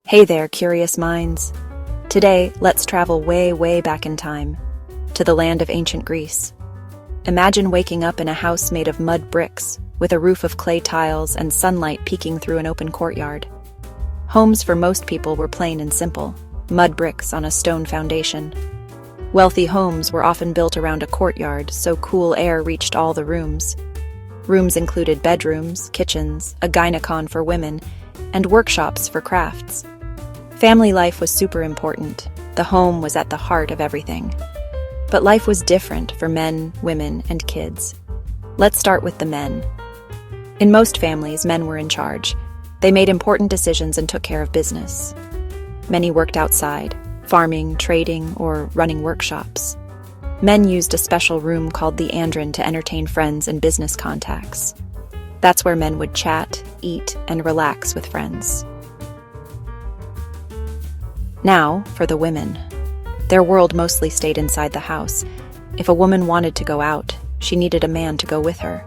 Hey there, curious minds. Today, let's travel way, way back in time, to the land of ancient Greece. Imagine waking up in a house made of mud bricks, with a roof of clay tiles and sunlight peeking through an open courtyard. Homes for most people were plain and simple, mud bricks on a stone foundation. Wealthy homes were often built around a courtyard, so cool air reached all the rooms. Rooms included bedrooms, kitchens, a gynecon for women, and workshops for crafts. Family life was super important. The home was at the heart of everything. But life was different for men, women, and kids. Let's start with the men. In most families, men were in charge. They made important decisions and took care of business. Many worked outside, farming, trading, or running workshops. Men used a special room called the andron to entertain friends and business contacts. That's where men would chat, eat, and relax with friends. Now, for the women. Their world mostly stayed inside the house. If a woman wanted to go out, she needed a man to go with her.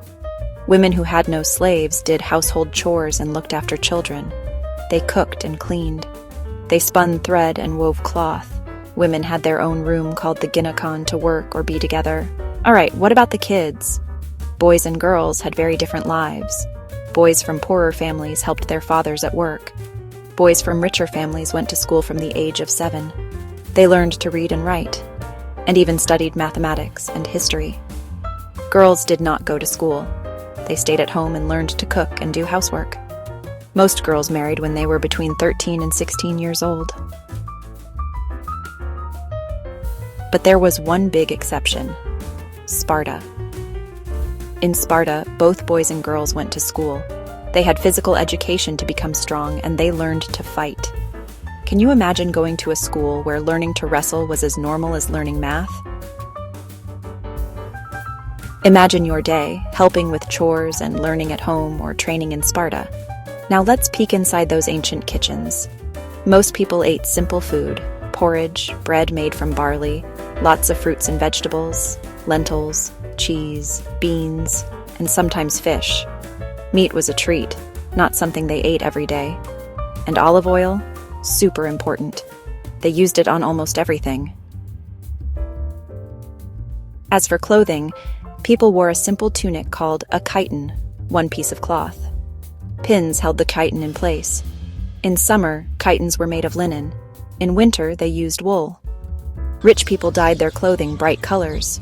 Women who had no slaves did household chores and looked after children. They cooked and cleaned. They spun thread and wove cloth. Women had their own room called the gynecon to work or be together. All right, what about the kids? Boys and girls had very different lives. Boys from poorer families helped their fathers at work. Boys from richer families went to school from the age of 7. They learned to read and write, and even studied mathematics and history. Girls did not go to school. They stayed at home and learned to cook and do housework. Most girls married when they were between 13 and 16 years old. But there was one big exception: Sparta. In Sparta, both boys and girls went to school. They had physical education to become strong, and they learned to fight. Can you imagine going to a school where learning to wrestle was as normal as learning math? Imagine your day, helping with chores and learning at home or training in Sparta. Now let's peek inside those ancient kitchens. Most people ate simple food: porridge, bread made from barley, lots of fruits and vegetables, lentils, cheese, beans, and sometimes fish. Meat was a treat, not something they ate every day. And olive oil? Super important. They used it on almost everything. As for clothing, people wore a simple tunic called a chiton, one piece of cloth. Pins held the chiton in place. In summer, chitons were made of linen. In winter, they used wool. Rich people dyed their clothing bright colors,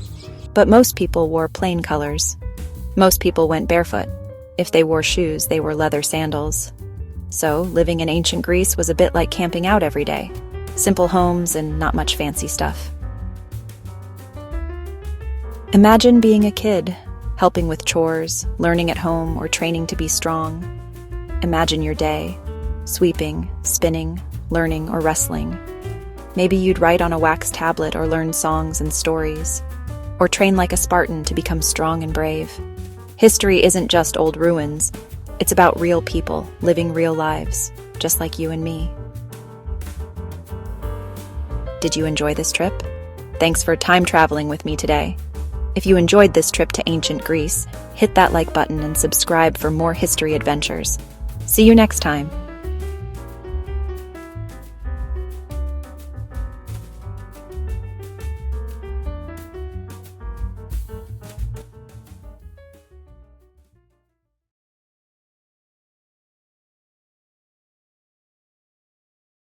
but most people wore plain colors. Most people went barefoot. If they wore shoes, they wore leather sandals. So, living in ancient Greece was a bit like camping out every day. Simple homes and not much fancy stuff. Imagine being a kid, helping with chores, learning at home, or training to be strong. Imagine your day: sweeping, spinning, learning, or wrestling. Maybe you'd write on a wax tablet or learn songs and stories, or train like a Spartan to become strong and brave. History isn't just old ruins. It's about real people living real lives, just like you and me. Did you enjoy this trip? Thanks for time traveling with me today. If you enjoyed this trip to ancient Greece, hit that like button and subscribe for more history adventures. See you next time.